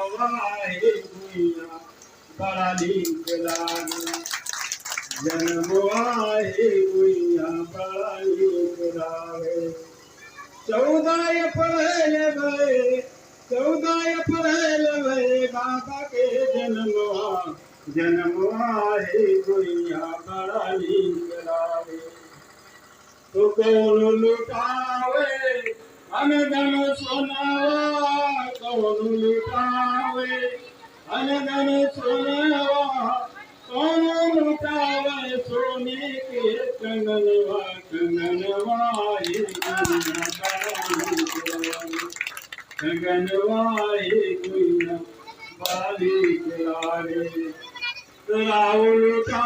वाहे गुइया बड़ा नीक लागे जन्म वाहे गुइया बड़ा नीक लागे 14 अप्रैल भई 14 अप्रैल भई बाबा के जन्म वाहे गुइया बड़ा नीक लागे तो कौन लुटावे अनधन सोनावा कौन लुटावे अनधन सोनावा कौन लुटावे सोने के कंगनवा ये कंगनवा ये गुइया बाली खिलारे राव लुटा